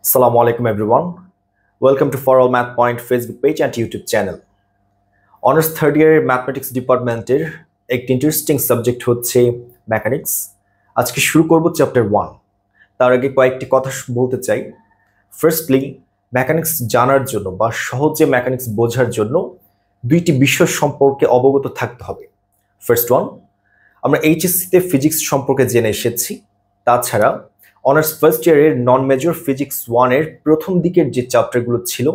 Assalamu alaikum everyone. Welcome to For All Math Point Facebook page and YouTube channel. Honors third year Mathematics ডিপার্টমেন্টের একটি interesting subject হচ্ছে mathematics. আজকে শুরু করব chapter 1। তার আগে কয়েকটি কথা বলতে চাই। ফার্স্টলি, মেকানিক্স জানার জন্য বা সহজে মেকানিক্স বোঝার জন্য দুইটি বিষয় সম্পর্কে অবগত থাকতে হবে। ফার্স্ট ওয়ান, আমরা এইচএসসিতে ফিজিক্স সম্পর্কে জেনে এসেছি। তাছাড়া অনার্স ফার্স্ট ইয়ারের নন মেজর ফিজিক্স 1-এর প্রথম দিকের যে চ্যাপ্টারগুলো ছিল,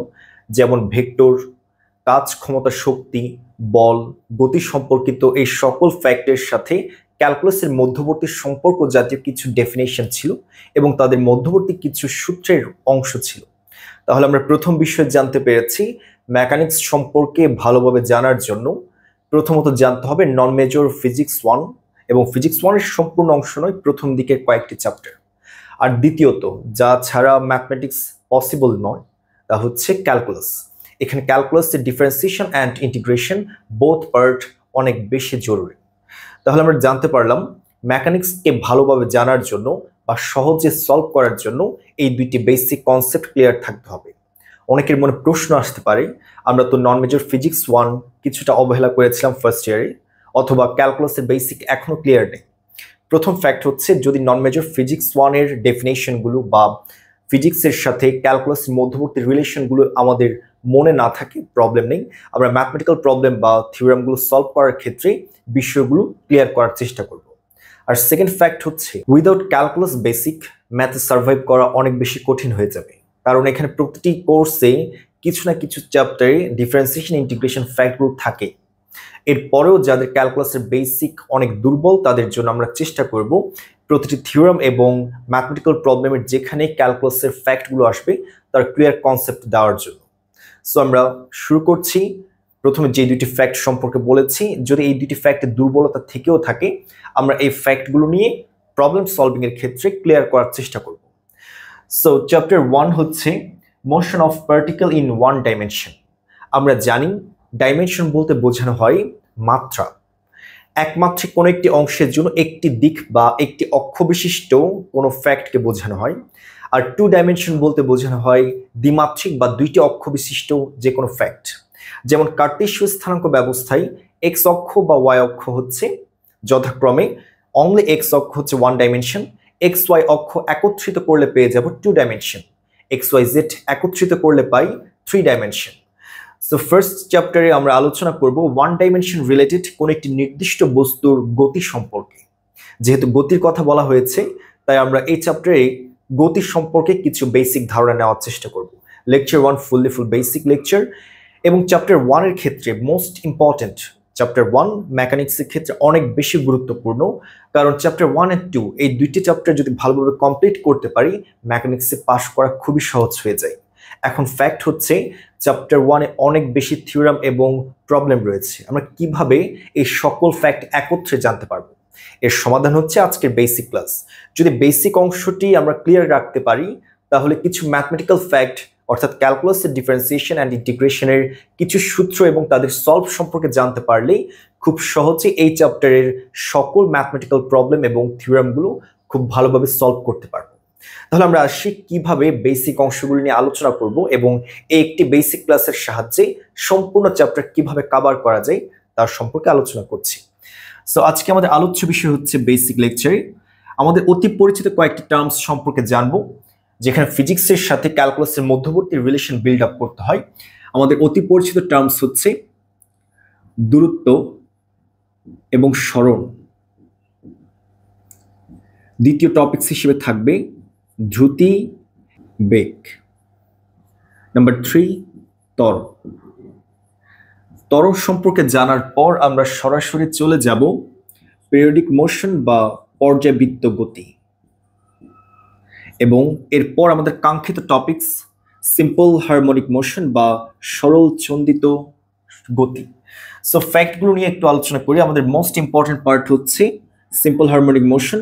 যেমন ভেক্টর, কাজ, ক্ষমতা, শক্তি, বল, গতি সম্পর্কিত এই সকল ফ্যাক্টের সাথে ক্যালকুলাসের মধ্যবর্তী সম্পর্ক জাতীয় কিছু ডেফিনেশন ছিল এবং তাদের মধ্যবর্তী কিছু সূত্রের অংশ ছিল। তাহলে আমরা প্রথম বিষয় জানতে পেরেছি, মেকানিক্স সম্পর্কে ভালোভাবে জানার জন্য প্রথমত জানতে হবে নন মেজর ফিজিক্স 1 এবং ফিজিক্স 1-এর সম্পূর্ণ অংশ নয়, প্রথম দিকের কয়েকটি চ্যাপ্টার। আর দ্বিতীয়ত, যা ছাড়া ম্যাথমেটিক্স পসিবল নয়, তা হচ্ছে ক্যালকুলাস। এখানে ক্যালকুলাসের differentiation and integration both part অনেক বেশি জরুরি। তাহলে আমরা জানতে পারলাম মেকানিক্সকে ভালোভাবে জানার জন্য বা সহজে সলভ করার জন্য এই দুইটি বেসিক কনসেপ্ট ক্লিয়ার থাকতে হবে। অনেকের মনে প্রশ্ন আসতে পারে, আমরা তো নন মেজর ফিজিক্স 1 কিছুটা অবহেলা করেছিলাম ফার্স্ট ইয়ারে, অথবা ক্যালকুলাসের বেসিক এখনো ক্লিয়ার নেই। প্রথম ফ্যাক্ট হচ্ছে, যদি নন মেজর ফিজিক্স 1-এর ডেফিনেশনগুলো বা ফিজিক্সের সাথে ক্যালকুলাসের মধ্যবর্তী রিলেশনগুলো আমাদের মনে না থাকে, প্রবলেম নেই। আমরা ম্যাথমেটিক্যাল প্রবলেম বা থিওরামগুলো সলভ করার ক্ষেত্রে বিষয়গুলো ক্লিয়ার করার চেষ্টা করব। আর সেকেন্ড ফ্যাক্ট হচ্ছে, উইদাউট ক্যালকুলাস বেসিক ম্যাথে সার্ভাইভ করা অনেক বেশি কঠিন হয়ে যাবে, কারণ এখানে প্রতিটি কোর্সে কিছু না কিছু চ্যাপ্টারে ডিফারেন্সিয়েশন ইন্টিগ্রেশন ফ্যাক্টগুলো থাকে। এরপরেও যাদের ক্যালকুলাসের বেসিক অনেক দুর্বল, তাদের জন্য আমরা চেষ্টা করব প্রতিটি থিওরাম এবং ম্যাথমেটিক্যাল প্রবলেমের যেখানে ক্যালকুলাসের ফ্যাক্টগুলো আসবে তার ক্লিয়ার কনসেপ্ট দেওয়ার জন্য। সো আমরা শুরু করছি। প্রথমে যে দুটি ফ্যাক্ট সম্পর্কে বলেছি, যদি এই দুটি ফ্যাক্টের দুর্বলতা থেকেও থাকে, আমরা এই ফ্যাক্টগুলো নিয়ে প্রবলেম সলভিং এর ক্ষেত্রে ক্লিয়ার করার চেষ্টা করব। সো চ্যাপ্টার 1 হচ্ছে motion of particle in one dimension. আমরা জানি ডাইমেনশন বলতে বোঝানো হয় মাত্রা। একমাত্রিক কোনো একটি অংশের জন্য একটি দিক বা একটি অক্ষ বিশিষ্ট কোনো ফ্যাক্টকে বোঝানো হয়। আর টু ডাইমেনশন বলতে বোঝানো হয় দ্বিমাত্রিক বা দুইটি অক্ষ বিশিষ্ট যে কোনো ফ্যাক্ট। যেমন কার্টেসীয় স্থানাঙ্ক ব্যবস্থায় এক্স অক্ষ বা ওয়াই অক্ষ হচ্ছে যথাক্রমে অনলি এক্স অক্ষ হচ্ছে ওয়ান ডাইমেনশন, এক্স ওয়াই অক্ষ একত্রিত করলে পেয়ে যাব two dimension, x y z একত্রিত করলে পাই থ্রি ডাইমেনশন। সো ফার্স্ট চ্যাপ্টারে আমরা আলোচনা করব ওয়ান ডাইমেনশন রিলেটেড কোন একটি নির্দিষ্ট বস্তুর গতি সম্পর্কে। যেহেতু গতির কথা বলা হয়েছে, তাই আমরা এই চ্যাপ্টারে গতি সম্পর্কে কিছু বেসিক ধারণা নেওয়ার চেষ্টা করব। লেকচার 1 ফুল বেসিক লেকচার, এবং চ্যাপ্টার 1-এর ক্ষেত্রে মোস্ট ইম্পর্টেন্ট চ্যাপ্টার 1 মেকানিক্সের ক্ষেত্রে অনেক বেশি গুরুত্বপূর্ণ, কারণ চ্যাপ্টার 1 এবং 2 এই দুইটি চ্যাপ্টার যদি ভালোভাবে কমপ্লিট করতে পারি, ম্যাকানিক্সে পাস করা খুবই সহজ হয়ে যায়। এখন ফ্যাক্ট হচ্ছে, চ্যাপ্টার 1-এ অনেক বেশি থিওরাম এবং প্রবলেম রয়েছে। আমরা কিভাবে এই সকল ফ্যাক্ট একত্রে জানতে পারবো, এর সমাধান হচ্ছে আজকের বেসিক ক্লাস। যদি বেসিক অংশটি আমরা ক্লিয়ার রাখতে পারি, তাহলে কিছু ম্যাথমেটিক্যাল ফ্যাক্ট অর্থাৎ ক্যালকুলাসের ডিফারেন্সিয়েশন অ্যান্ড ইন্টিগ্রেশনের কিছু সূত্র এবং তাদের সলভ সম্পর্কে জানতে পারলেই খুব সহজে এই চ্যাপ্টারের সকল ম্যাথমেটিক্যাল প্রবলেম এবং থিওরামগুলো খুব ভালোভাবে সলভ করতে পারবো। তাহলে আমরা আসি কিভাবে বেসিক অংশগুলো নিয়ে আলোচনা করব এবং এই একটি বেসিক ক্লাসের সাহায্যে সম্পূর্ণ চ্যাপ্টার কিভাবে কভার করা যায় তার সম্পর্কে আলোচনা করছি। সো আজকে আমাদের আলোচ্য বিষয় হচ্ছে বেসিক লেকচারে আমাদের অতি পরিচিত কয়েকটি টার্মস সম্পর্কে জানবো, যেখানে ফিজিক্সের সাথে ক্যালকুলাসের মধ্যবর্তী রিলেশন বিল্ড আপ করতে হয়। আমাদের অতি পরিচিত টার্মস হচ্ছে দূরত্ব এবং সরণ। দ্বিতীয় টপিকস হিসেবে থাকবে দ্রুতি, বেগ। নাম্বার 3, ত্বরণ। ত্বরণ সম্পর্কে জানার পর আমরা সরাসরি চলে যাব পিরিয়ডিক মোশন বা পর্যায়বৃত্ত গতি, এবং এরপর আমাদের কাঙ্ক্ষিত টপিকস সিম্পল হারমোনিক মোশন বা সরল চন্দিত গতি। সো ফ্যাক্টগুলো নিয়ে একটু আলোচনা করি। আমাদের মোস্ট ইম্পর্টেন্ট পার্ট হচ্ছে সিম্পল হারমোনিক মোশন।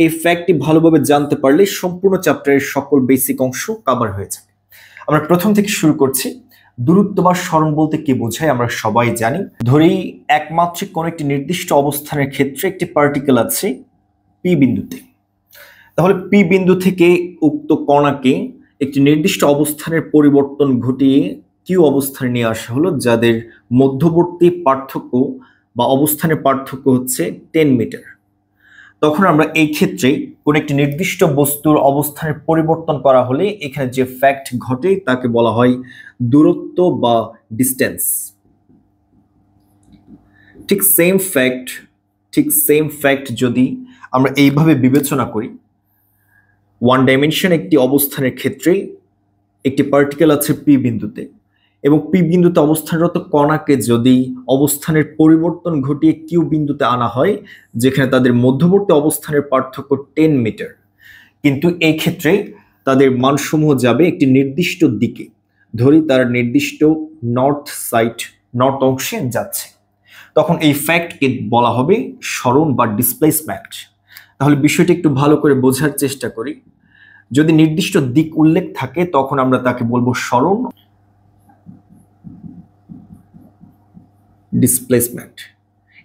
এই ফ্যাক্টটি ভালোভাবে জানতে পারলে সম্পূর্ণ চ্যাপ্টারের সকল বেসিক অংশ কভার হয়ে যাবে। আমরা প্রথম থেকে শুরু করছি। দূরত্ব বা সরণ বলতে কি বোঝায় আমরা সবাই জানি। ধরি একমাত্রিক কোন একটি নির্দিষ্ট অবস্থানের ক্ষেত্রে একটি পার্টিকেল আছে পি বিন্দুতে। তাহলে পি বিন্দু থেকে উক্ত কণাকে একটি নির্দিষ্ট অবস্থানের পরিবর্তন ঘটিয়ে কিউ অবস্থানে নিয়ে আসা হলো, যাদের মধ্যবর্তী পার্থক্য বা অবস্থানের পার্থক্য হচ্ছে 10 মিটার। তখন আমরা এই ক্ষেত্রে কোন একটি নির্দিষ্ট বস্তুর অবস্থানের পরিবর্তন করা হলে এখানে যে ফ্যাক্ট ঘটে তাকে বলা হয় দূরত্ব বা ডিস্টেন্স। ঠিক সেম ফ্যাক্ট যদি আমরা এইভাবে বিবেচনা করি, ওয়ান ডাইমেনশন একটি অবস্থানের ক্ষেত্রে একটি পার্টিকেল আছে পি বিন্দুতে, এবং পি বিন্দুতে অবস্থানরত কণাকে যদি অবস্থানের পরিবর্তন ঘটিয়ে কিউ বিন্দুতে আনা হয়, যেখানে তাদের মধ্যবর্তী অবস্থানের পার্থক্য 10 মিটার, কিন্তু এই ক্ষেত্রে তাদের মানসমূহ যাবে একটি নির্দিষ্ট দিকে। ধরি তার নির্দিষ্ট নর্থ অংশে যাচ্ছে, তখন এই ফ্যাক্টকে বলা হবে সরণ বা ডিসপ্লেসমেন্ট। তাহলে বিষয়টি একটু ভালো করে বোঝার চেষ্টা করি। যদি নির্দিষ্ট দিক উল্লেখ থাকে তখন আমরা তাকে বলবো সরণ, ডিসপ্লেসমেন্ট।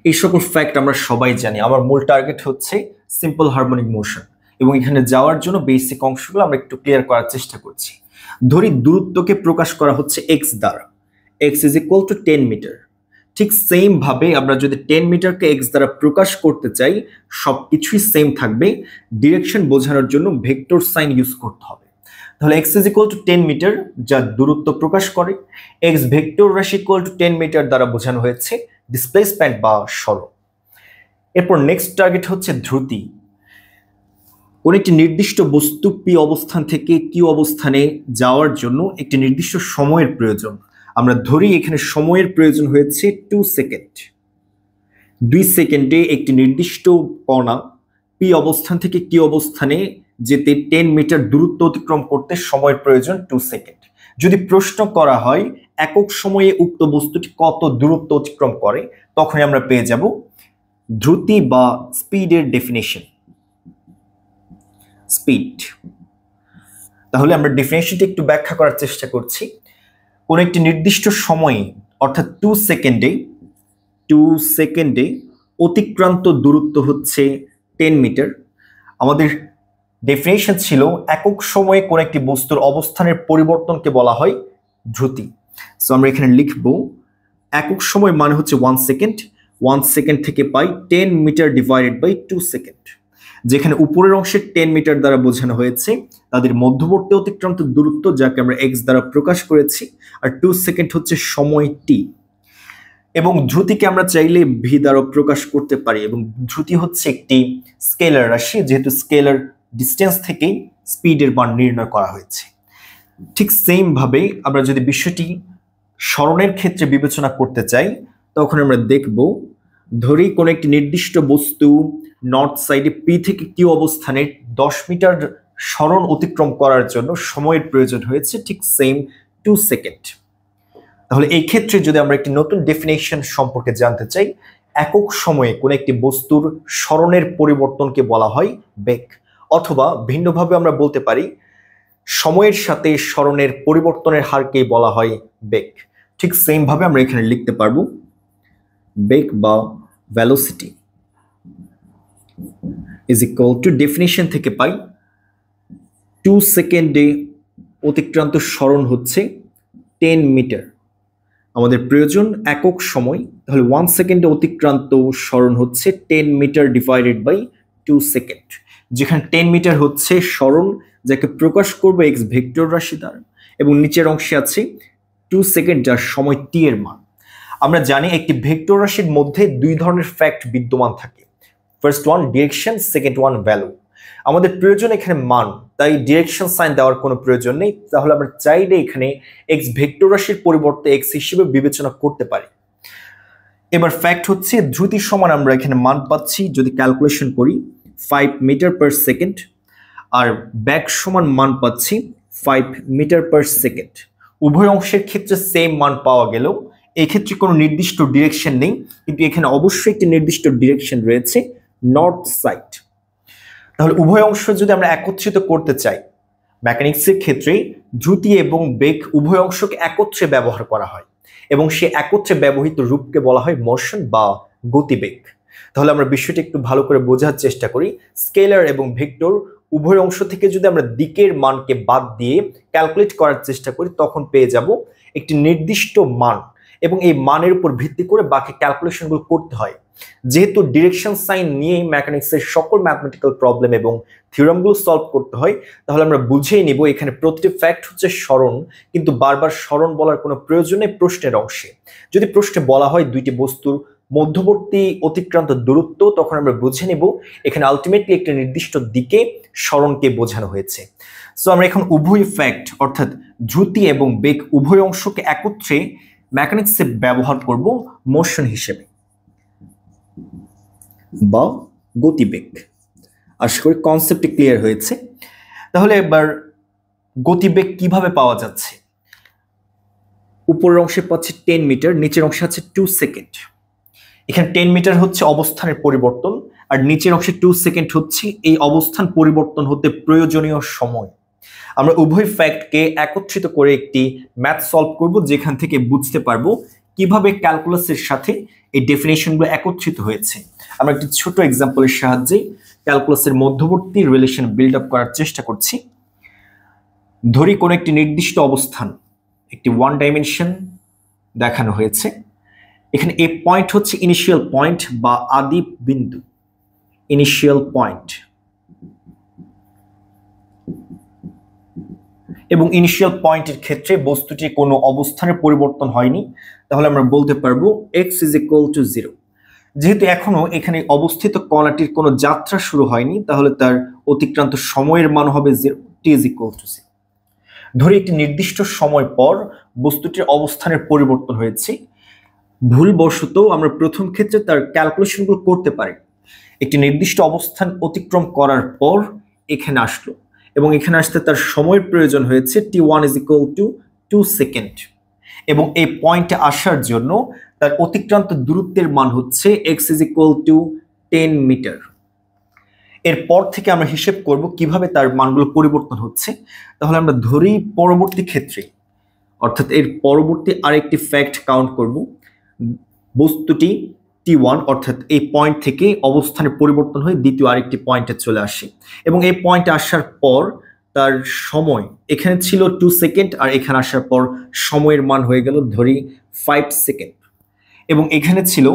এই সকল ফ্যাক্ট আমরা সবাই জানি। আমার মূল টার্গেট হচ্ছে সিম্পল হারমোনিক মোশন, এবং এখানে যাওয়ার জন্য বেসিক অংশগুলো আমরা একটু ক্লিয়ার করার চেষ্টা করছি। ধরি দূরত্বকে প্রকাশ করা হচ্ছে এক্স দ্বারা, x is equal to 10 metre. ঠিক সেম ভাবে আমরা যদি 10 মিটারকে এক্স দ্বারা প্রকাশ করতে চাই, সবকিছুই সেম থাকবে, ডিরেকশন বোঝানোর জন্য ভেক্টর সাইন ইউজ করতে হবে। তাহলে x is equal to 10 metre যা দূরত্ব প্রকাশ করে, এক্স ভেক্টর রাশি ইকুয়াল টু 10 মিটার দ্বারা বোঝানো হয়েছে ডিসপ্লেসমেন্ট বা সরণ। এরপর নেক্সট টার্গেট হচ্ছে ধ্রুতি। কোন একটি নির্দিষ্ট বস্তু পি অবস্থান থেকে কিউ অবস্থানে যাওয়ার জন্য একটি নির্দিষ্ট সময়ের প্রয়োজন। আমরা ধরি এখানে সময়ের প্রয়োজন হয়েছে 2 সেকেন্ড। 2 সেকেন্ডে একটি নির্দিষ্ট কণা পি অবস্থান থেকে কিউ অবস্থানে যেতে 10 মিটার দূরত্ব অতিক্রম করতে সময়ের প্রয়োজন 2 সেকেন্ড। যদি প্রশ্ন করা হয় একক সময়ে উক্ত বস্তুটি কত দূরত্ব অতিক্রম করে, তখনই আমরা পেয়ে যাব ধ্রুতি বা স্পিডের ডেফিনেশন। স্পিড। তাহলে আমরা ডেফিনেশনটি একটু ব্যাখ্যা করার চেষ্টা করছি। কোন একটি নির্দিষ্ট সময়ে অর্থাৎ 2 সেকেন্ডে অতিক্রান্ত দূরত্ব হচ্ছে 10 মিটার। আমাদের ডেফিনেশন ছিল একক সময়ে কোন একটি বস্তুর অবস্থানের পরিবর্তনকে বলা হয় ধ্রুতি। সো আমরা এখানে লিখব একক সময় মানে হচ্ছে 1 সেকেন্ড। 1 সেকেন্ড থেকে পাই 10 মিটার ডিভাইডেড বাই 2 সেকেন্ড, যেখানে উপরের অংশে 10 মিটার দ্বারা বোঝানো হয়েছে তাদের মধ্যবর্তী অতিক্রান্ত দূরত্ব, যাকে আমরা এক্স দ্বারা প্রকাশ করেছি, আর 2 সেকেন্ড হচ্ছে সময় টি। এবং ধ্রুতিকে আমরা চাইলে ভি দ্বারা প্রকাশ করতে পারি, এবং ধ্রুতি হচ্ছে একটি স্কেলার রাশি, যেহেতু স্কেলার ডিস্টেন্স থেকেই স্পিডের মান নির্ণয় করা হয়েছে। ঠিক সেম ভাবে আমরা যদি বিষয়টি সরণের ক্ষেত্রে বিবেচনা করতে চাই, তখন আমরা দেখব ধরি কোন একটি নির্দিষ্ট বস্তু নর্থ সাইডে পি থেকে কিউ অবস্থানে 10 মিটার সরণ অতিক্রম করার জন্য সময়ের প্রয়োজন হয়েছে ঠিক সেম 2 সেকেন্ড। তাহলে এই ক্ষেত্রে যদি আমরা একটি নতুন ডেফিনেশন সম্পর্কে জানতে চাই, একক সময়ে কোন একটি বস্তুর সরণের পরিবর্তনকে বলা হয় বেগ, অথবা ভিন্নভাবে আমরা বলতে পারি সময়ের সাথে সরণের পরিবর্তনের হারকে বলা হয় বেগ। ঠিক সেম ভাবে আমরা এখানে লিখতে পারবো বেগ বা velocity is equal two, definition থেকে পাই 2 সেকেন্ডে অতিক্রান্ত সরণ হচ্ছে 10 মিটার। আমাদের প্রয়োজন একক সময়, তাহলে 1 সেকেন্ডে অতিক্রান্ত সরণ হচ্ছে 10 মিটার ডিভাইডেড বাই 2 সেকেন্ড, যেখানে 10 মিটার হচ্ছে সরণ যাকে প্রকাশ করবো এক্স ভেক্টর রাশি দ্বারা, এবং নিচের অংশে আছে 2 সেকেন্ড যার সময় টি এর মান। আমরা জানি একটি ভেক্টর রাশির মধ্যে দুই ধরনের ফ্যাক্ট বিদ্যমান থাকে, first one direction, second one value. আমাদের প্রয়োজন এখানে মান, তাই ডিরেকশন সাইন দেওয়ার কোনো প্রয়োজন নেই। তাহলে আমরা চাইলে এখানে এক্স ভেক্টর রাশির পরিবর্তে এক্স হিসেবে বিবেচনা করতে পারি। এবার ফ্যাক্ট হচ্ছে ধ্রুতির সমান আমরা এখানে মান পাচ্ছি, যদি ক্যালকুলেশন করি 5 মিটার পার সেকেন্ড, আর ব্যাক সমান মান পাচ্ছি 5 মিটার পার সেকেন্ড। উভয় অংশের ক্ষেত্রে সেম মান পাওয়া গেলেও এই ক্ষেত্রে কোনো নির্দিষ্ট ডিরেকশন নেই, কিন্তু এখানে অবশ্যই একটি নির্দিষ্ট ডিরেকশন রয়েছে, নর্থ সাইড। তাহলে উভয় অংশ যদি আমরা একত্রিত করতে চাই, মেকানিক্সের ক্ষেত্রে ধ্রুতি এবং বেগ উভয় অংশকে একত্রে ব্যবহার করা হয়, এবং সে একত্রে ব্যবহৃত রূপকে বলা হয় মোশন বা গতিবেগ। তাহলে আমরা বিষয়টি একটু ভালো করে বোঝার চেষ্টা করি। স্কেলার এবং ভেক্টর উভয় অংশ থেকে যদি আমরা দিকের মানকে বাদ দিয়ে ক্যালকুলেট করার চেষ্টা করি তখন পেয়ে যাব একটি নির্দিষ্ট মান, এবং এই মানের উপর ভিত্তি করে বাকি ক্যালকুলেশনগুলো করতে হয়। যেহেতু ডিরেকশন সাইন নিয়েই ম্যাথমেটিক্সের সকল ম্যাথমেটিক্যাল প্রবলেম এবং থিওরামগুলো সলভ করতে হয়, তাহলে আমরা বুঝেই নিব এখানে প্রতিটি ফ্যাক্ট হচ্ছে সরণ, কিন্তু বারবার সরণ বলার কোনো প্রয়োজন নেই প্রশ্নের অংশে। যদি প্রশ্নে বলা হয় দুইটি বস্তুর মধ্যবর্তী অতিক্রান্ত দূরত্ব, তখন আমরা বুঝে নেব এখানে আলটিমেটলি একটি নির্দিষ্ট দিকে সরণকে বোঝানো হয়েছে। সো আমরা এখন উভয় ফ্যাক্ট অর্থাৎ দ্রুতি এবং বেগ উভয় অংশকে একত্রে মেকানিক্সে ব্যবহার করব মোশন হিসেবে বা গতিবেগ। আশা করি কনসেপ্টটি ক্লিয়ার হয়েছে। তাহলে এবার গতিবেগ কিভাবে পাওয়া যাচ্ছে? উপরের অংশে পাচ্ছি 10 মিটার, নিচের অংশে আছে 2 সেকেন্ড। এখানে 10 মিটার হচ্ছে অবস্থানের পরিবর্তন, আর নিচের অংশে 2 সেকেন্ড হচ্ছে এই অবস্থান পরিবর্তন হতে প্রয়োজনীয় সময়। আমরা উভয় ফ্যাক্টকে একত্রিত করে একটি ম্যাথ সলভ করব, যেখান থেকে বুঝতে পারবো কিভাবে ক্যালকুলাসের সাথে এই ডেফিনেশনগুলো একত্রিত হয়েছে। আমরা একটি ছোট এক্সাম্পলের সাহায্যে ক্যালকুলাসের মধ্যবর্তী রিলেশন বিল্ড আপ করার চেষ্টা করছি। ধরি কোনো একটি নির্দিষ্ট অবস্থান, একটি ওয়ান ডাইমেনশন দেখানো হয়েছে। এখানে এই পয়েন্ট হচ্ছে ইনিশিয়াল পয়েন্ট বা আদি বিন্দু, ইনিশিয়াল পয়েন্ট, এবং ইনিশিয়াল পয়েন্টের ক্ষেত্রে বস্তুটির কোনো অবস্থানের পরিবর্তন হয়নি, তাহলে আমরা বলতে পারবো x is equal to 0। যেহেতু এখনো এখানে অবস্থিত কণাটির কোনো যাত্রা শুরু হয়নি, তাহলে তার অতিক্রান্ত সময়ের মান হবে 0, t is equal to 0। ধরি একটি নির্দিষ্ট সময় পর বস্তুটির অবস্থানের পরিবর্তন হয়েছে। ভুলবশত আমরা প্রথম ক্ষেত্রে তার ক্যালকুলেশনগুলো করতে পারি। একটি নির্দিষ্ট অবস্থান অতিক্রম করার পর এখানে আসলো, এবং এখানে আসতে তার সময়ের প্রয়োজন হয়েছে t1 is equal to 2 second, এবং এই পয়েন্টে আসার জন্য তার অতিক্রান্ত দূরত্বের মান হচ্ছে x is equal to 10 metre. এরপর থেকে আমরা হিসেব করব কিভাবে তার মানগুলো পরিবর্তন হচ্ছে। তাহলে আমরা ধরি পরবর্তী ক্ষেত্রে, অর্থাৎ এর পরবর্তী আরেকটি ফ্যাক্ট কাউন্ট করব। বস্তুটি t1 অর্থাৎ এই পয়েন্ট থেকে অবস্থানে পরিবর্তন হয়ে দ্বিতীয় আরেকটি পয়েন্টে চলে আসে, এবং এই পয়েন্টে আসার পর তার সময় এখানে ছিল 2 সেকেন্ড, আর এখানে আসার পর সময়ের মান হয়ে গেল ধরি 5 সেকেন্ড, এবং এখানে ছিল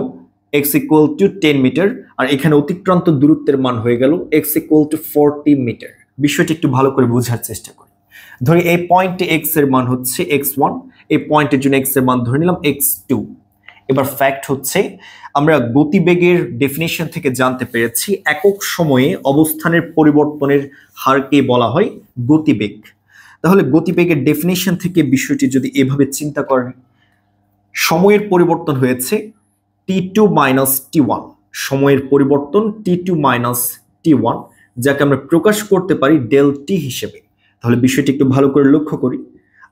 x equal to 10 মিটার, আর এখানে অতিক্রান্ত দূরত্বের মান হয়ে গেল x equal to 40 মিটার। বিষয়টি একটু ভালো করে বোঝার চেষ্টা করি। ধরি এই পয়েন্টে x এর মান হচ্ছে x1, এই পয়েন্টের জন্য x এর মান ধরে নিলাম x2। এবার ফ্যাক্ট হচ্ছে আমরা গতিবেগের ডেফিনেশন থেকে জানতে পেরেছি একক সময়ে অবস্থানের পরিবর্তনের হারকে বলা হয় গতিবেগ। তাহলে গতিবেগের ডেফিনেশন থেকে বিষয়টি যদি এভাবে চিন্তা করেন, সময়ের পরিবর্তন হয়েছে t2 minus t1, সময়ের পরিবর্তন t2 minus t1, যাকে আমরা প্রকাশ করতে পারি del t হিসেবে। তাহলে বিষয়টি একটু ভালো করে লক্ষ্য করি।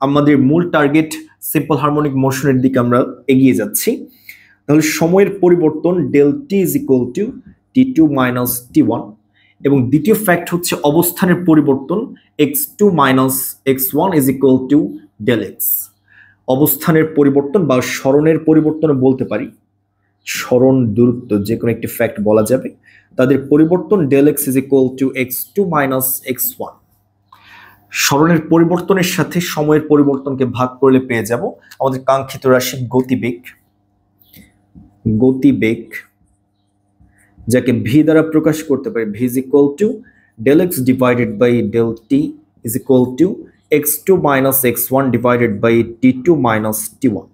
আমাদের মূল টার্গেট সিম্পল হারমোনিক মোশনের দিকে আমরা এগিয়ে যাচ্ছি। তাহলে সময়ের পরিবর্তন del t is equal to t2 minus t1, এবং দ্বিতীয় ফ্যাক্ট হচ্ছে অবস্থানের পরিবর্তন x2 minus x1 is equal to del x। অবস্থানের পরিবর্তন বা সরণের পরিবর্তন বলতে পারি, সরণ দূরত্ব যে কোনো একটি ফ্যাক্ট বলা যাবে, তাদের পরিবর্তন del x is equal to x2 minus x1। সরণের পরিবর্তনের সাথে সময়ের পরিবর্তনকে ভাগ করলে পেয়ে যাব আমাদের কাঙ্ক্ষিত রাশি গতিবেগ। গতিবেগ যাকে v দ্বারা প্রকাশ করতে পারি, v is equal to del x divided by del t is equal to x2 minus x1 divided by t2 minus t1।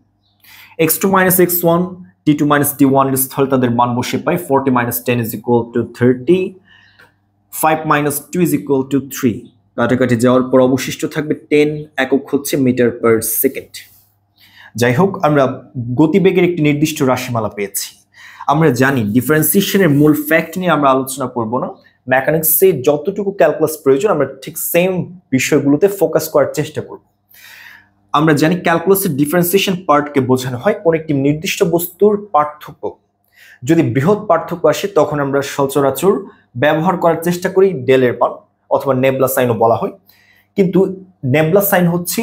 x2 minus x1 t2 minus t1 এর স্থলে তাদের মান বসে পাই 40 minus 10 is equal to 30, 5 minus 2 is equal to 3, কাটাকাটি যাওয়ার পর অবশিষ্ট থাকবে 10, একক হচ্ছে মিটার পার সেকেন্ড। যাই হোক, আমরা গতিবেগের একটি নির্দিষ্ট রাশিমালা পেয়েছি। আমরা জানি ডিফারেন্সিয়েশনের মূল ফ্যাক্ট নিয়ে আমরা আলোচনা করব না, মেকানিক্সে যতটুকু ক্যালকুলাস প্রয়োজন আমরা ঠিক সেম বিষয়গুলোতে ফোকাস করার চেষ্টা করব। আমরা জানি ক্যালকুলাসের ডিফারেন্সিয়েশন পার্টকে বোঝানো হয় কোন একটি নির্দিষ্ট বস্তুর পার্থক্য। যদি বৃহৎ পার্থক্য আসে তখন আমরা সচরাচর ব্যবহার করার চেষ্টা করি ডেলের মান, অথবা নেবলা সাইনও বলা হয়। কিন্তু নেবলা সাইন হচ্ছে,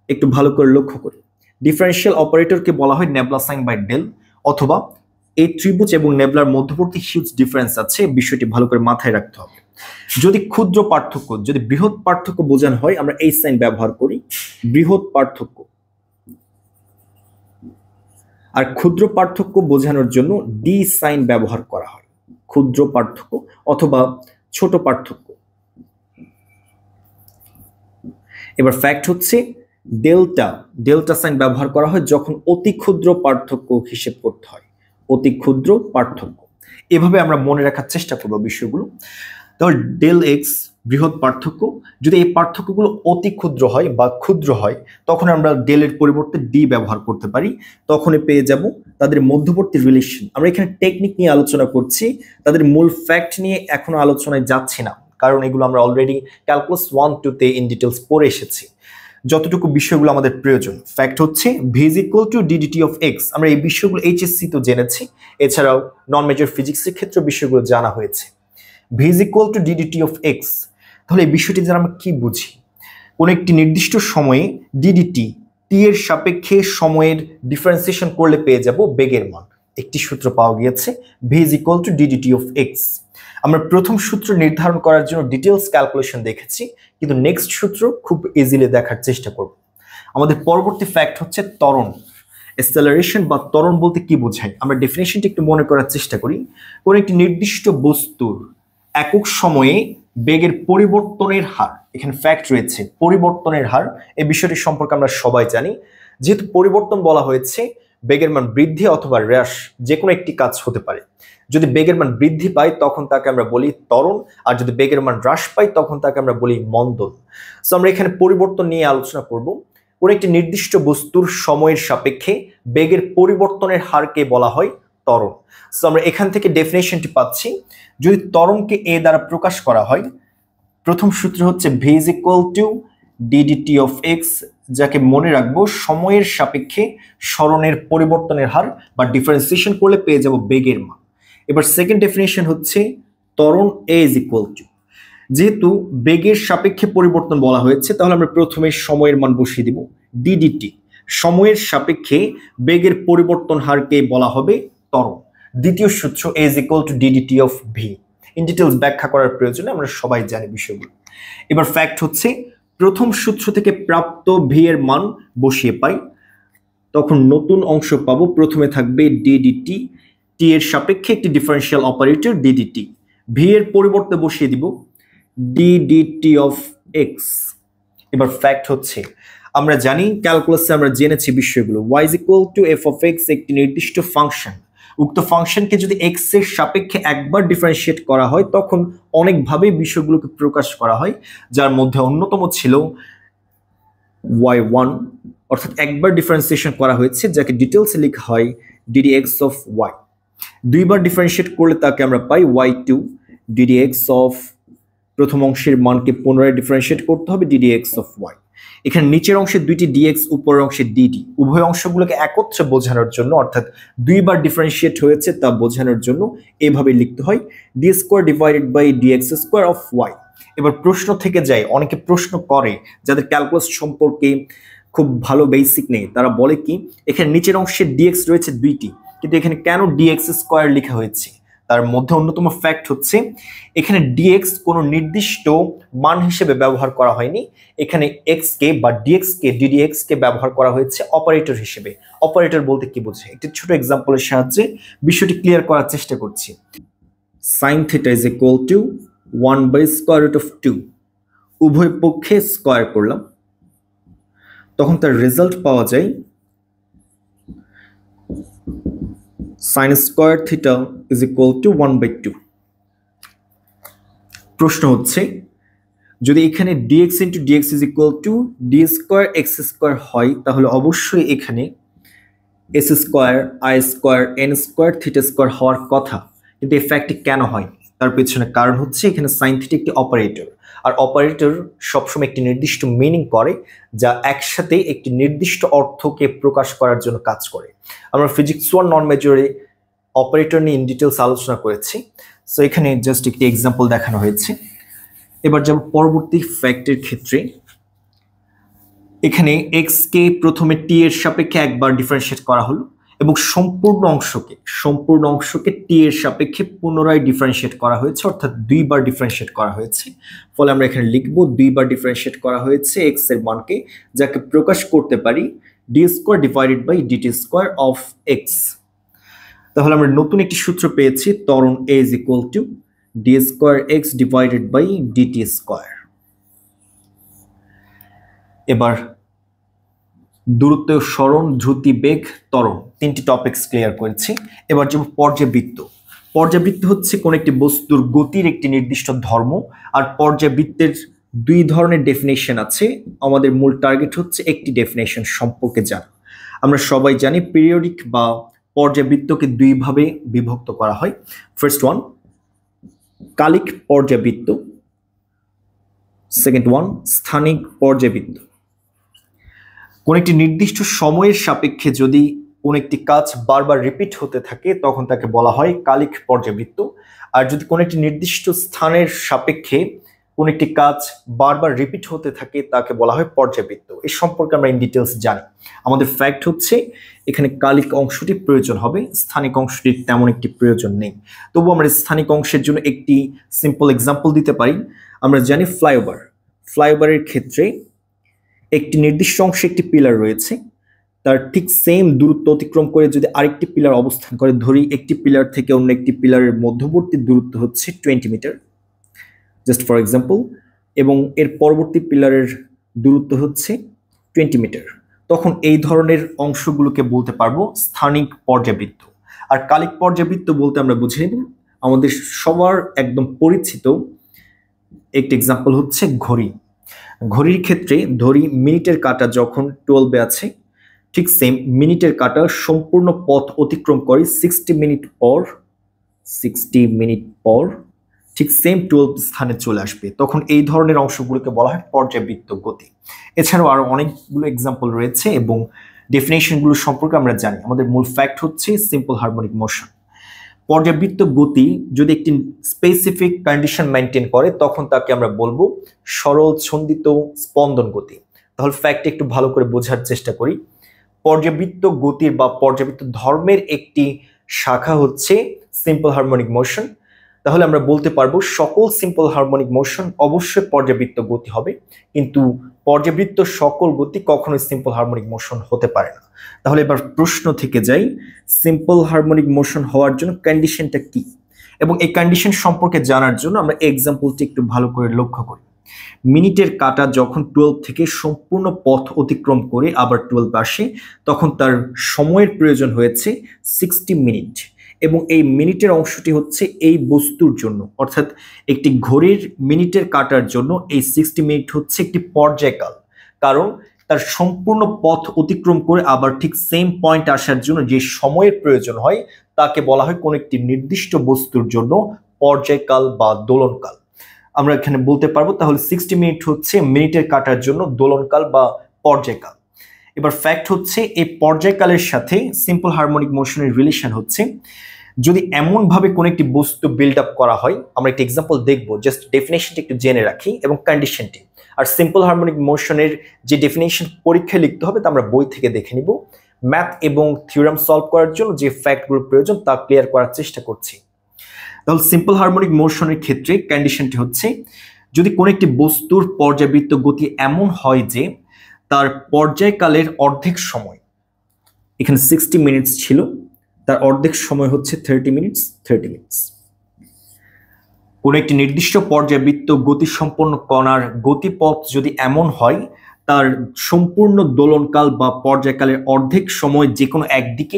একটু ভালো করে লক্ষ্য করি, ডিফারেন্সিয়াল অপারেটরকে বলা হয় নেবলা সাইন বাই ডেল, অথবা এই ত্রিভুজ এবং নেবলার মধ্যবর্তী হিউজ ডিফারেন্স আছে, বিষয়টি ভালো করে মাথায় রাখতে হবে। যদি ক্ষুদ্র পার্থক্য, যদি বৃহৎ পার্থক্য বোঝানো হয় আমরা এই সাইন ব্যবহার করি, বৃহৎ পার্থক্য। আর ক্ষুদ্র পার্থক্য বোঝানোর জন্য ডি সাইন ব্যবহার করা হয়, ক্ষুদ্র পার্থক্য অথবা ছোট পার্থক্য। এবার ফ্যাক্ট হচ্ছে ডেল্টা, ডেল্টা সাইন ব্যবহার করা হয় যখন অতি ক্ষুদ্র পার্থক্য হিসেব করতে হয়, অতি ক্ষুদ্র পার্থক্য। এভাবে আমরা মনে রাখার চেষ্টা করব বিষয়গুলো। তাহলে ডেল এক্স বৃহৎ পার্থক্য, যদি এই পার্থক্যগুলো অতি ক্ষুদ্র হয় বা ক্ষুদ্র হয় তখন আমরা ডেলের পরিবর্তে ডি ব্যবহার করতে পারি, তখনই পেয়ে যাব তাদের মধ্যবর্তী রিলেশন। আমরা এখানে টেকনিক নিয়ে আলোচনা করছি, তাদের মূল ফ্যাক্ট নিয়ে এখনো আলোচনায় যাচ্ছি না, কারণ এগুলো আমরা অলরেডি ক্যালকুলাস 1-2 ইন ডিটেলস পড়ে এসেছি। যতটুকু বিষয়গুলো আমাদের প্রয়োজন, ফ্যাক্ট হচ্ছে V is equal to d d t of x. আমরা এই বিষয়গুলো এইচএসসি তো জেনেছি, এছাড়াও নন মেজর ফিজিক্সের ক্ষেত্রে বিষয়গুলো জানা হয়েছে। V is equal to d d t of X, তাহলে এই বিষয়টি দ্বারা আমরা কি বুঝি? কোন একটি নির্দিষ্ট সময়ে ডিডিটি টি এর সাপেক্ষে সময়ের ডিফারেন্সিয়েশন করলে পেয়ে যাব বেগের মান। একটি সূত্র পাওয়া গিয়েছে, V is equal to d d t of x. আমরা প্রথম সূত্র নির্ধারণ করার জন্য ডিটেলস ক্যালকুলেশন দেখেছি, কিন্তু নেক্সট সূত্র খুব ইজিলি দেখার চেষ্টা করব। আমাদের পরবর্তী ফ্যাক্ট হচ্ছে ত্বরণ। অ্যাক্সেলারেশন বা ত্বরণ বলতে কি বোঝায় আমরা ডেফিনেশনটা একটু মনে করার চেষ্টা করি। কোন একটি নির্দিষ্ট বস্তুর একক সময়ে বেগের পরিবর্তনের হার, এখানে ফ্যাক্ট রয়েছে পরিবর্তনের হার, এই বিষয়টি সম্পর্কে আমরা সবাই জানি। যেহেতু পরিবর্তন বলা হয়েছে, বেগের মান বৃদ্ধি অথবা হ্রাস যে কোনো একটি কাজ হতে পারে। যদি বেগের মান বৃদ্ধি পায় তখন তাকে আমরা বলি ত্বরণ, আর যদি বেগের মান হ্রাস পায় তখন তাকে আমরা বলি মন্দন। সো আমরা এখানে পরিবর্তন নিয়ে আলোচনা করব। কোন একটি নির্দিষ্ট বস্তুর সময়ের সাপেক্ষে বেগের পরিবর্তনের হারকে বলা হয় ত্বরণ। সো আমরা এখান থেকে ডেফিনেশনটি পাচ্ছি, যদি ত্বরণকে এ দ্বারা প্রকাশ করা হয়, প্রথম সূত্র হচ্ছে V is equal to d d t of x, যাকে মনে রাখবো সময়ের সাপেক্ষে সরণের পরিবর্তনের হার বা ডিফারেন্সিয়েশন করলে পেয়ে যাব বেগের মান। এবার সেকেন্ড ডেফিনেশন হচ্ছে ত্বরণ এ ইজ ইকুয়াল টু, যেহেতু বেগের সাপেক্ষে পরিবর্তন বলা হয়েছে তাহলে আমরা প্রথমে সময়ের মান বসিয়ে দিব, ডিডিটি সময়ের সাপেক্ষে বেগের পরিবর্তন হারকে বলা হবে ত্বরণ। দ্বিতীয় সূত্র a is equal to d d t of v, in details ব্যাখ্যা করার প্রয়োজনে আমরা সবাই জানি বিষয়গুলো। এবার ফ্যাক্ট হচ্ছে প্রথম সূত্র থেকে প্রাপ্ত ভি এর মান বসিয়ে পাই, তখন নতুন অংশ পাবো। প্রথমে থাকবে ডিডিটি, টি এর সাপেক্ষে একটি ডিফারেন্সিয়াল অপারেটর ডিডিটি, ভি এর পরিবর্তে বসিয়ে দিব ডিডিটি অফ এক্স। এবার ফ্যাক্ট হচ্ছে আমরা জানি ক্যালকুলাসে আমরা জেনেছি বিষয়গুলো, y is equal two F of x একটি নির্দিষ্ট ফাংশন। উক্ত ফাংশনকে যদি এক্স এর সাপেক্ষে একবার ডিফারেন্সিয়েট করা হয় তখন অনেকভাবে বিষয়গুলোকে প্রকাশ করা হয়, যার মধ্যে অন্যতম ছিল y1, অর্থাৎ একবার ডিফারেন্সিয়েশন করা হয়েছে যাকে ডিটেলসে লেখা হয় ddx অফ y। দুইবার ডিফারেন্সিয়েট করলে তাকে আমরা পাই y2 ddx অফ, প্রথম অংশের মানকে পুনরায় ডিফারেন্সিয়েট করতে হবে ddx অফ y। এখানে নিচের অংশে দুইটি dx, উপরের অংশে dd, উভয় অংশগুলোকে একত্রে বোঝানোর জন্য অর্থাৎ দুইবার ডিফারেন্সিয়েট হয়েছে তা বোঝানোর জন্য এভাবে লিখতে হয় d square divided by dx square of y। এবার প্রশ্ন থেকে যায়, অনেকে প্রশ্ন করে যাদের ক্যালকুলাস সম্পর্কে খুব ভালো বেসিক নেই, তারা বলে কি এখানে নিচের অংশে dx রয়েছে দুইটি, কিন্তু এখানে কেন dx স্কয়ার লেখা হয়েছে? তার মধ্যে অন্যতম ফ্যাক্ট হচ্ছে এখানে dx কোনো নির্দিষ্ট মান হিসেবে ব্যবহার করা হয়নি, এখানে x কে বা dx কে ddx কে ব্যবহার করা হয়েছে অপারেটর হিসেবে। অপারেটর বলতে কি বোঝায় একটি ছোট এক্সাম্পলের সাহায্যে বিষয়টি ক্লিয়ার করার চেষ্টা করছি। sin θ is equal to 1 by square root of 2, উভয় পক্ষে স্কয়ার করলাম, তখন তার রেজাল্ট পাওয়া যায় sin square θ is equal to 1/2। প্রশ্ন হচ্ছে যদি এখানে dx into dx is equal to d square x square হয় তাহলে অবশ্যই এখানে s square i square n square θ square হওয়ার কথা, কিন্তু এই ফ্যাক্টটি কেন হয় তার পেছনে কারণ হচ্ছে এখানে sin θ একটি অপারেটর, আর অপারেটর সবসময় একটি নির্দিষ্ট মিনিং করে যা একসাথে একটি নির্দিষ্ট অর্থকে প্রকাশ করার জন্য কাজ করে। আমরা ফিজিক্স 1 নন মেজরে অপারেটর নিয়ে ইন ডিটেলস আলোচনা করেছি, সো এখানে জাস্ট একটি এক্সাম্পল দেখানো হয়েছে। এবার যাব পরবর্তী ফ্যাক্টের ক্ষেত্রে। এখানে x কে প্রথমে t এর সাপেক্ষে একবার ডিফারেন্সিয়েট করা হলো, এবং সম্পূর্ণ অংশকে টি এর সাপেক্ষে পুনরায় ডিফারেন্সিয়েট করা হয়েছে, অর্থাৎ দুইবার ডিফারেন্সিয়েট করা হয়েছে। ফলে আমরা এখানে লিখব দুইবার ডিফারেন্সিয়েট করা হয়েছে এক্স এর মানকে, যাকে প্রকাশ করতে পারি D square divided by DT square of X. তাহলে আমরা নতুন একটি সূত্র পেয়েছি, ত্বরণ A is equal to D square X divided by DT square. এবার দূরত্ব, সরণ, দ্রুতি, বেগ, ত্বরণ, তিনটি টপিকস ক্লিয়ার করেছি। এবার যাব পর্যাবৃত্ত। পর্যাবৃত্ত হচ্ছে কোন একটি বস্তুর গতির একটি নির্দিষ্ট ধর্ম। আর পর্যাবৃত্তের দুই ধরনের ডেফিনেশন আছে। আমাদের মূল টার্গেট হচ্ছে একটি ডেফিনেশন সম্পর্কে জানা। আমরা সবাই জানি পিরিয়ডিক বা পর্যাবৃত্তকে দুইভাবে বিভক্ত করা হয়। ফার্স্ট ওয়ান কালিক পর্যাবৃত্ত, সেকেন্ড ওয়ান স্থানিক পর্যাবৃত্ত। কোন একটি নির্দিষ্ট সময়ের সাপেক্ষে যদি কোন একটি কাজ বারবার রিপিট হতে থাকে তখন তাকে বলা হয় কালিক পর্যাবৃত্ত। আর যদি কোন একটি নির্দিষ্ট স্থানের সাপেক্ষে কোন একটি কাজ বারবার রিপিট হতে থাকে তাকে বলা হয় পর্যাবৃত্ত। এই সম্পর্কে আমরা ইন ডিটেলস জানি। আমাদের ফ্যাক্ট হচ্ছে এখানে কালিক অংশটি প্রয়োজন হবে, স্থানিক অংশটি তেমন একটি প্রয়োজন নেই। তবু আমরা স্থানিক অংশের জন্য একটি সিম্পল এক্সাম্পল দিতে পারি। আমরা জানি ফ্লাইওভারের ক্ষেত্রে একটি নির্দিষ্ট অংশে একটি পিলার রয়েছে, তার ঠিক সেম দূরত্ব অতিক্রম করে যদি আরেকটি পিলার অবস্থান করে, ধরি একটি পিলার থেকে অন্য একটি পিলারের মধ্যবর্তী দূরত্ব হচ্ছে 20 মিটার, জাস্ট ফর এক্সাম্পল, এবং এর পরবর্তী পিলারের দূরত্ব হচ্ছে 20 মিটার, তখন এই ধরনের অংশগুলোকে বলতে পারবো স্থানিক পর্যাবৃত্ত। আর কালিক পর্যাবৃত্ত বলতে আমরা বুঝে নেব আমাদের সবার একদম পরিচিত একটি এক্সাম্পল হচ্ছে ঘড়ির ক্ষেত্রে ধরি মিনিটের কাঁটা যখন 12-এ আছে, ঠিক সেম মিনিটের কাঁটা সম্পূর্ণ পথ অতিক্রম করে 60 মিনিট পর ঠিক সেম 12 স্থানে চলে আসবে, তখন এই ধরনের অংশগুলোকে বলা হয় পর্যাবৃত্ত গতি। এছাড়াও আরো অনেকগুলো এক্সাম্পল রয়েছে এবং ডেফিনেশনগুলো সম্পর্কে আমরা জানি। আমাদের মূল ফ্যাক্ট হচ্ছে সিম্পল হারমোনিক মোশন। পর্যাবৃত্ত গতি যদি একটি স্পেসিফিক কন্ডিশন মেনটেন করে তখন তাকে আমরা বলবো সরল ছন্দিত স্পন্দন গতি। তাহলে ফ্যাক্ট একটু ভালো করে বোঝার চেষ্টা করি। পর্যাবৃত্ত গতির বা পর্যাবৃত্ত ধর্মের একটি শাখা হচ্ছে সিম্পল হারমোনিক মোশন। তাহলে আমরা বলতে পারবো সকল সিম্পল হারমোনিক মোশন অবশ্যই পর্যাবৃত্ত গতি হবে, কিন্তু পর্যাবৃত্ত সকল গতি কখনোই সিম্পল হারমোনিক মোশন হতে পারে না। তাহলে এবার প্রশ্ন থেকে যাই, সিম্পল হারমোনিক মোশন হওয়ার জন্য কন্ডিশনটা কি, এবং এই কন্ডিশন সম্পর্কে জানার জন্য আমরা এক্সাম্পলটি একটু ভালো করে লক্ষ্য করি। মিনিটের কাঁটা যখন 12 থেকে সম্পূর্ণ পথ অতিক্রম করে আবার 12 আসে, তখন তার সময়ের প্রয়োজন হয়েছে 60 মিনিট, এবং এই মিনিটের অংশটি হচ্ছে এই বস্তুর জন্য, অর্থাৎ একটি ঘড়ির মিনিটের কাঁটার জন্য এই 60 মিনিট হচ্ছে একটি পর্যায়কাল। কারণ তার সম্পূর্ণ পথ অতিক্রম করে আবার ঠিক সেম পয়েন্ট আসার জন্য যে সময়ের প্রয়োজন হয় তাকে বলা হয় কোন একটি নির্দিষ্ট বস্তুর জন্য পর্যায়কাল বা দোলনকাল। আমরা এখানে বলতে পারবো তাহলে 60 মিনিট হচ্ছে মিনিটের কাঁটার জন্য দোলনকাল বা পর্যায়কাল। এবার ফ্যাক্ট হচ্ছে এই পর্যায়কালের সাথে সিম্পল হারমোনিক মোশনের রিলেশন হচ্ছে যদি এমন ভাবে কোন একটি বস্তু বিল্ড আপ করা হয়। আমরা একটা এক্সাম্পল দেখবো, জাস্ট ডেফিনেশনটা একটু জেনে রাখি এবং কন্ডিশনটি। আর সিম্পল হারমোনিক মোশনের যে ডেফিনেশন পরীক্ষায় লিখতে হবে তা আমরা বই থেকে দেখে নিব। ম্যাথ এবং থিওরাম সলভ করার জন্য যে ফ্যাক্টগুলো প্রয়োজন তা ক্লিয়ার করার চেষ্টা করছি। তাহলে সিম্পল হারমোনিক মোশনের ক্ষেত্রে কন্ডিশনটি হচ্ছে যদি কোন একটি বস্তুর পর্যাবৃত্ত গতি এমন হয় যে তার পর্যায়কালের অর্ধেক সময়, এখানে 60 মিনিটস ছিল, তার অর্ধেক সময় হচ্ছে 30 মিনিটস। কোন একটি নির্দিষ্ট পর্যাবৃত্ত গতিসম্পন্ন কণার গতিপথ যদি এমন হয় তার সম্পূর্ণ দোলনকাল বা পর্যায়কালের অর্ধেক সময় যে কোনো একদিকে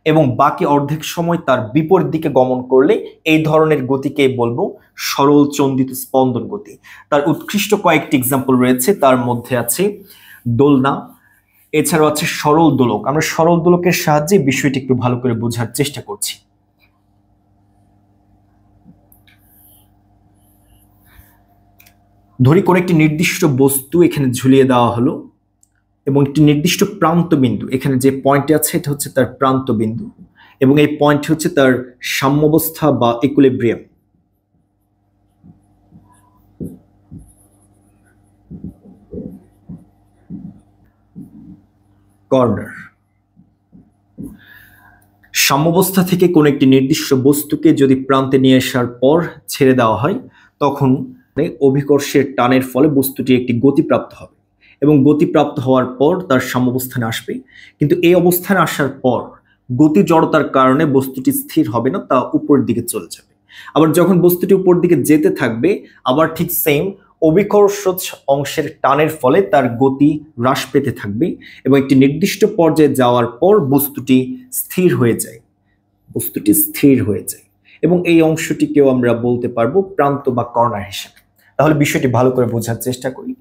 এবং বাকি অর্ধেক সময় তার বিপরীত দিকে গমন করলে এই ধরনের গতিকে বলবো সরল চন্দিত স্পন্দন গতি। তার উৎকৃষ্ট কয়েকটি এক্সাম্পল রয়েছে, তার মধ্যে আছে দোলনা, এছাড়াও আছে সরল দোলক। আমরা সরল দোলকের সাহায্যে বিষয়টি একটু ভালো করে বোঝার চেষ্টা করছি। ধরি কোন একটি নির্দিষ্ট বস্তু এখানে ঝুলিয়ে দেওয়া হলো এবং একটি নির্দিষ্ট প্রান্ত বিন্দু, এখানে যে পয়েন্টে আছে এটা হচ্ছে তার প্রান্ত বিন্দু, এবং এই পয়েন্ট হচ্ছে তার সাম্যাবস্থা বা ইকুইলিব্রিয়াম। কর্নার। সাম্যাবস্থা থেকে কোনো একটি নির্দিষ্ট বস্তুকে যদি প্রান্তে নিয়ে আসার পর ছেড়ে দেওয়া হয় তখন অভিকর্ষের টানের ফলে বস্তুটি একটি গতিপ্রাপ্ত হবে এবং গতিপ্রাপ্ত হওয়ার পর তার সাম্যাবস্থানে আসবে। কিন্তু এই অবস্থানে আসার পর গতি জড়তার কারণে বস্তুটি স্থির হবে না, তা উপরের দিকে চলে যাবে। আবার যখন বস্তুটি উপরের দিকে যেতে থাকবে আবার ঠিক সেম অভিকর্ষজ অংশের টানের ফলে তার গতি হ্রাস পেতে থাকবে এবং একটি নির্দিষ্ট পর্যায়ে যাওয়ার পর বস্তুটি স্থির হয়ে যায়। এবং এই অংশটিকেও আমরা বলতে পারবো প্রান্ত বা কর্নার হিসেবে। তাহলে বিষয়টি ভালো করে বোঝার চেষ্টা করি।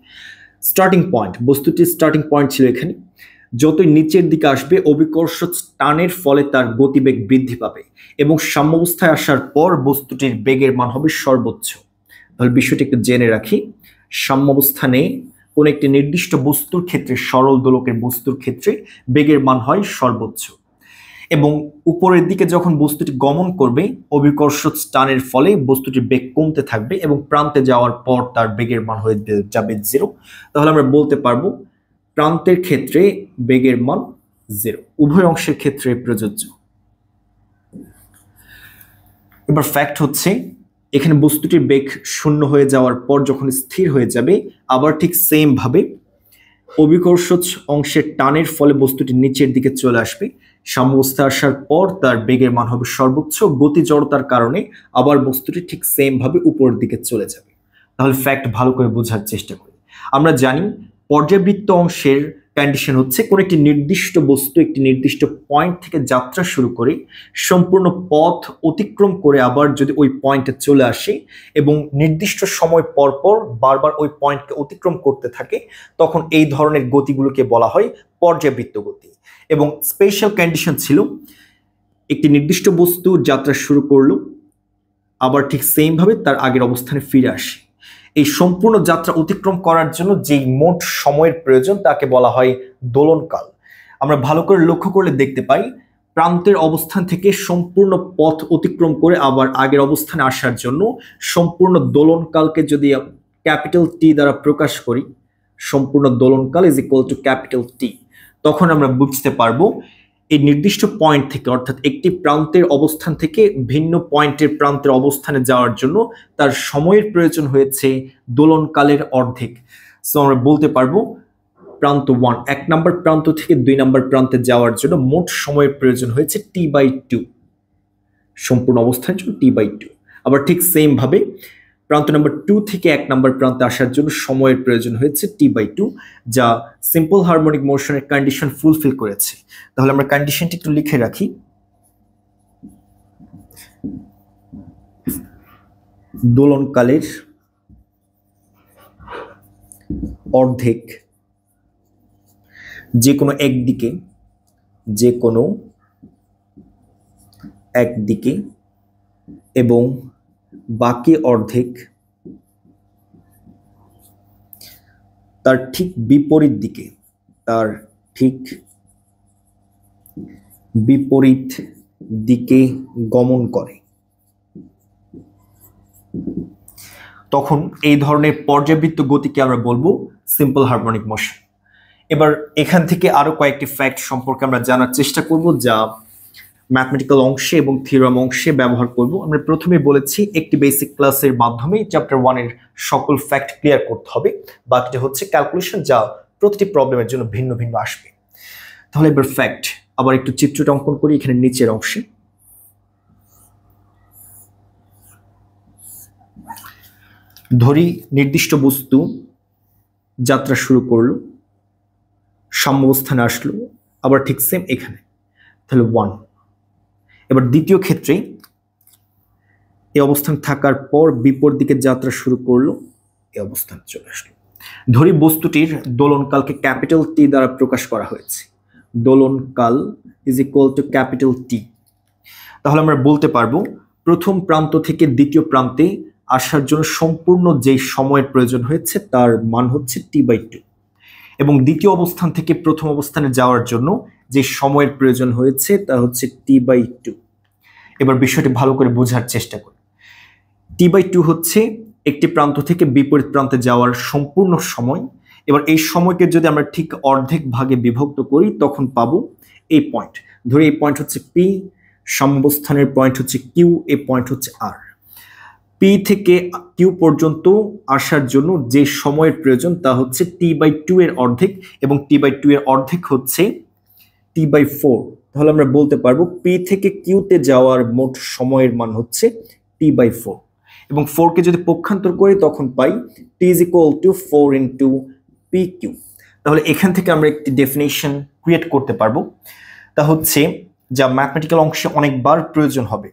স্টার্টিং পয়েন্ট, বস্তুটির স্টার্টিং পয়েন্ট ছিল এখানে। যতই নিচের দিকে আসবে অভিকর্ষজ টানের ফলে তার গতিবেগ বৃদ্ধি পাবে এবং সাম্যাবস্থায় আসার পর বস্তুটির বেগের মান হবে সর্বোচ্চ। তাহলে বিষয়টি একটু জেনে রাখি। সাম্যাবস্থানে কোন একটি নির্দিষ্ট বস্তুর ক্ষেত্রে, সরল দোলকের বস্তুর ক্ষেত্রে বেগের মান হয় সর্বোচ্চ এবং উপরের দিকে যখন বস্তুটি গমন করবে অভিকর্ষজ টানের ফলে বস্তুটির বেগ কমতে থাকবে এবং প্রান্তে যাওয়ার পর তার বেগের মান হয়ে যাবে 0। তাহলে আমরা বলতে পারবো প্রান্তের ক্ষেত্রে বেগের মান 0, উভয় অংশের ক্ষেত্রে প্রযোজ্য। এবার ফ্যাক্ট হচ্ছে এখানে বস্তুটির বেগ 0 হয়ে যাওয়ার পর যখন স্থির হয়ে যাবে আবার ঠিক সেম ভাবে অভিকর্ষজ অংশের টানের ফলে বস্তুটি নিচের দিকে চলে আসবে। সাম্যাবস্থায় আসার পর তার বেগের মান হবে সর্বোচ্চ, গতি জড়তার কারণে আবার বস্তুটি ঠিক সেম ভাবে উপরের দিকে চলে যাবে। তাহলে ফ্যাক্ট ভালো করে বোঝার চেষ্টা করি। আমরা জানি পর্যাবৃত্ত অংশের কন্ডিশন হচ্ছে কোন একটি নির্দিষ্ট বস্তু একটি নির্দিষ্ট পয়েন্ট থেকে যাত্রা শুরু করে সম্পূর্ণ পথ অতিক্রম করে আবার যদি ওই পয়েন্টে চলে আসে এবং নির্দিষ্ট সময় পর পর বারবার ওই পয়েন্টকে অতিক্রম করতে থাকে, তখন এই ধরনের গতিগুলোকে বলা হয় পর্যাবৃত্ত গতি। এবং স্পেশাল কন্ডিশন ছিল একটি নির্দিষ্ট বস্তু যাত্রা শুরু করলো আবার ঠিক সেম ভাবে তার আগের অবস্থানে ফিরে আসে। এই সম্পূর্ণ যাত্রা অতিক্রম করার জন্য যেই মোট সময়ের প্রয়োজন তাকে বলা হয় দোলনকাল। আমরা ভালো করে লক্ষ্য করলে দেখতে পাই প্রান্তের অবস্থান থেকে সম্পূর্ণ পথ অতিক্রম করে আবার আগের অবস্থানে আসার জন্য সম্পূর্ণ দোলনকালকে যদি ক্যাপিটাল টি দ্বারা প্রকাশ করি, সম্পূর্ণ দোলনকাল is equal to capital T, তখন আমরা বুঝতে পারবো এই নির্দিষ্ট পয়েন্ট থেকে অর্থাৎ একটি প্রান্তের অবস্থান থেকে ভিন্ন পয়েন্টের প্রান্তের অবস্থানে যাওয়ার জন্য তার সময়ের প্রয়োজন হয়েছে দোলনকালের অর্ধেক। সো আমরা বলতে পারবো প্রান্ত 1, 1 নম্বর প্রান্ত থেকে 2 নম্বর প্রান্তে যাওয়ার জন্য মোট সময়ের প্রয়োজন হয়েছে t/2, সম্পূর্ণ অবস্থানের জন্য t/2। আবার ঠিক সেম ভাবে প্রান্ত নাম্বার 2 থেকে 1 নম্বর প্রান্তে আসার জন্য সময়ের প্রয়োজন হয়েছে t/2, যা সিম্পল হারমোনিক মোশনের কন্ডিশন ফুলফিল করেছে। তাহলে আমরা কন্ডিশনটি একটু লিখে রাখি। দোলনকালের অর্ধেক যে কোনো একদিকে এবং বাকি অর্ধেক তার ঠিক বিপরীত দিকে গমন করে, তখন এই ধরনের পর্যাবৃত্ত গতিকে আমরা বলবো সিম্পল হারমোনিক মোশন। এবার এখান থেকে আরো কয়েকটি ফ্যাক্ট সম্পর্কে আমরা জানার চেষ্টা করব যা ম্যাথমেটিক্যাল অংশে এবং থিওরাম অংশে ব্যবহার করব। আমরা প্রথমে বলেছি একটি বেসিক ক্লাসের মাধ্যমে চ্যাপ্টার 1 এর সকল ফ্যাক্ট ক্লিয়ার করতে হবে, বাকিটা হচ্ছে ক্যালকুলেশন যা প্রতিটি প্রবলেমের জন্য ভিন্ন ভিন্ন আসবে। তাহলে এবার ফ্যাক্ট, আবার একটু চিত্রটা অঙ্কন করি এখানে নিচের অংশে। ধরি নির্দিষ্ট বস্তু যাত্রা শুরু করলো, সাম্যাবস্থানে আসলো, আবার ঠিক সেম এখানে, তাহলে 1। এবার দ্বিতীয় ক্ষেত্রে এই অবস্থান থাকার পর বিপরীত দিকে যাত্রা শুরু করলো, এই অবস্থানে চলে আসলো। ধরি বস্তুটির দোলনকালকে ক্যাপিটাল টি দ্বারা প্রকাশ করা হয়েছে, দোলনকাল is equal to capital T. তাহলে আমরা বলতে পারবো প্রথম প্রান্ত থেকে দ্বিতীয় প্রান্তে আসার জন্য সম্পূর্ণ যে সময়ের প্রয়োজন হয়েছে তার মান হচ্ছে t/2 এবং দ্বিতীয় অবস্থান থেকে প্রথম অবস্থানে যাওয়ার জন্য যে সময়ের প্রয়োজন হয়েছে তা হচ্ছে t/2। এবার বিষয়টি ভালো করে বোঝার চেষ্টা করি। t/2 হচ্ছে একটি প্রান্ত থেকে বিপরীত প্রান্তে যাওয়ার সম্পূর্ণ সময়। এবার এই সময়কে যদি আমরা ঠিক অর্ধেক ভাগে বিভক্ত করি তখন পাবো এই পয়েন্ট। ধরি এই পয়েন্ট হচ্ছে P, সাম্যাবস্থানের পয়েন্ট হচ্ছে কিউ, এ পয়েন্ট হচ্ছে আর। পি থেকে কিউ পর্যন্ত আসার জন্য যে সময়ের প্রয়োজন তা হচ্ছে t/2 এর অর্ধেক, এবং t/2 এর অর্ধেক হচ্ছে t/4। তাহলে আমরা বলতে পারবো পি থেকে কিউতে যাওয়ার মোট সময়ের মান হচ্ছে t/4, এবং 4 কে যদি পক্ষান্তর করি তখন পাই t = 4 × pq। তাহলে এখান থেকে আমরা একটি ডেফিনেশন ক্রিয়েট করতে পারবো, তা হচ্ছে যা ম্যাথমেটিক্যাল অংশে অনেকবার প্রয়োজন হবে।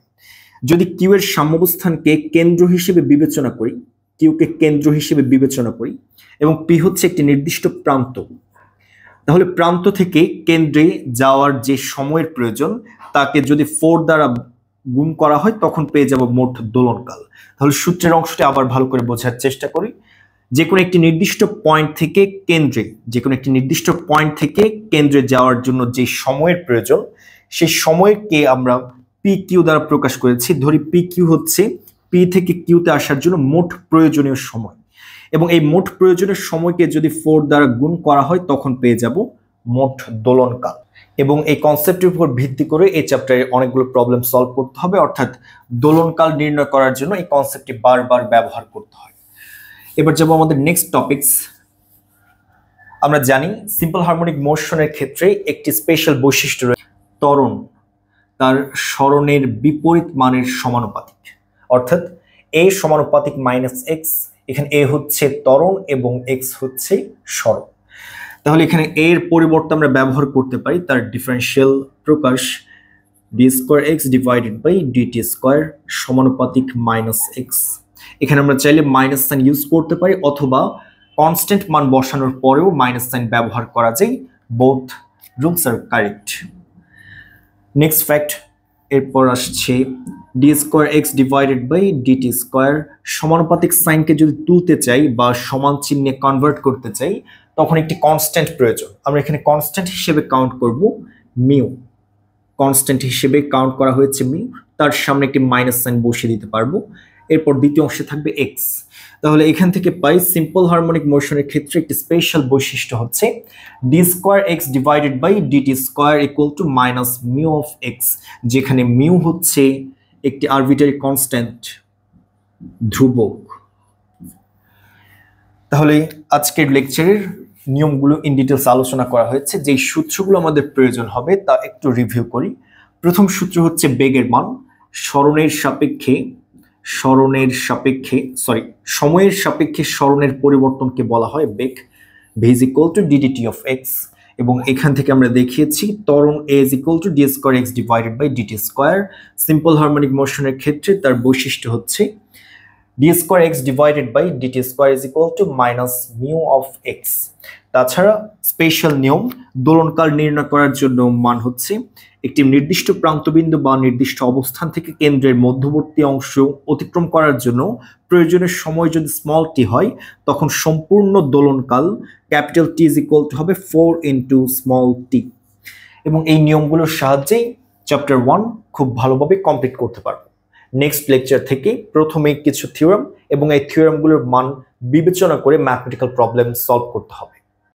যদি কিউ এর সাম্যাবস্থানকে কেন্দ্র হিসেবে বিবেচনা করি, কিউকে কেন্দ্র হিসেবে বিবেচনা করি, এবং পি হচ্ছে একটি নির্দিষ্ট প্রান্ত, তাহলে প্রান্ত থেকে কেন্দ্রে যাওয়ার যে সময়ের প্রয়োজন তাকে যদি 4 দ্বারা গুণ করা হয় তখন পেয়ে যাব মোট দোলনকাল। তাহলে সূত্রের অংশটি আবার ভালো করে বোঝার চেষ্টা করি। যে কোনো একটি নির্দিষ্ট পয়েন্ট থেকে কেন্দ্রে যাওয়ার জন্য যে সময়ের প্রয়োজন সেই সময়কে আমরা পি কিউ দ্বারা প্রকাশ করেছি। ধরি পি কিউ হচ্ছে পি থেকে কিউতে আসার জন্য মোট প্রয়োজনীয় সময়, এবং এই মোট প্রয়োজনীয় সময়কে যদি 4 দ্বারা গুণ করা হয় তখন পেয়ে যাব মোট দোলনকাল। এবং এই কনসেপ্টের উপর ভিত্তি করে এই চ্যাপ্টারে অনেকগুলো প্রবলেম সলভ করতে হবে, অর্থাৎ দোলনকাল নির্ণয় করার জন্য এই কনসেপ্টটি বারবার ব্যবহার করতে হয়। এবার যাব আমাদের নেক্সট টপিকস। আমরা জানি সিম্পল হারমোনিক মোশনের ক্ষেত্রে একটি স্পেশাল বৈশিষ্ট্য রয়েছে, ত্বরণ তার সরণের বিপরীত মানের সমানুপাতিক, অর্থাৎ a সমানুপাতিক -x। এখানে a হচ্ছে ত্বরণ এবং x হচ্ছে সরণ। তাহলে এখানে a এর পরিবর্তে আমরা ব্যবহার করতে পারি তার ডিফারেনশিয়াল প্রকাশ d² x / dt² সমানুপাতিক -x। এখানে আমরা চাইলে মাইনাস সাইন ইউজ করতে পারি, অথবা কনস্ট্যান্ট মান বসানোর পরেও মাইনাস সাইন ব্যবহার করা যায়। বোথ রুলস আর কারেক্ট। নেক্সট ফ্যাক্ট, এরপর আসছে d² x / dt²। সমানুপাতিক সাইনকে যদি তুলতে চাই বা সমান চিহ্নে কনভার্ট করতে চাই তখন একটি কনস্ট্যান্ট প্রয়োজন। আমরা এখানে কনস্ট্যান্ট হিসেবে কাউন্ট করব মিউ। কনস্ট্যান্ট হিসেবে কাউন্ট করা হয়েছে মিউ, তার সামনে একটি মাইনাস সাইন বসিয়ে দিতে পারবো। এরপর দ্বিতীয় অংশে থাকবে এক্স। তাহলে এখান থেকে পাই সিম্পল হারমোনিক মোশনের ক্ষেত্রে একটি স্পেশাল বৈশিষ্ট্য হচ্ছে d² x / dt² - μ of x, যেখানে মিউ হচ্ছে একটি আরবিটারি কনস্ট্যান্ট, ধ্রুবক। তাহলে আজকের লেকচারের নিয়মগুলো ইন ডিটেলস আলোচনা করা হয়েছে। যেই সূত্রগুলো আমাদের প্রয়োজন হবে তা একটু রিভিউ করি। প্রথম সূত্র হচ্ছে বেগের মান। সময়ের সাপেক্ষে সরণের পরিবর্তনকে বলা হয় বেগ। v = ddt of x, এবং এখান থেকে আমরা দেখিয়েছি ত্বরণ a = d² x / dt²। Simple harmonic মোশনের ক্ষেত্রে তার বৈশিষ্ট্য হচ্ছে d² x / dt² - μ of x। তাছাড়া স্পেশাল নিয়ম, দোলনকাল নির্ণয় করার জন্য মান হচ্ছে একটি নির্দিষ্ট প্রান্তবিন্দু বা নির্দিষ্ট অবস্থান থেকে কেন্দ্রের মধ্যবর্তী অংশ অতিক্রম করার জন্য প্রয়োজনীয় সময় যদি স্মল টি হয় তখন সম্পূর্ণ দোলনকাল ক্যাপিটাল T = হবে 4 × স্মল t। এবং এই নিয়মগুলোর সাহায্যেই চ্যাপ্টার 1 খুব ভালোভাবে কমপ্লিট করতে পারবো। নেক্সট লেকচার থেকে প্রথমে কিছু থিওরেম এবং এই থিওরেমগুলোর মান বিবেচনা করে ম্যাথমেটিক্যাল প্রবলেম সলভ করতে হবে।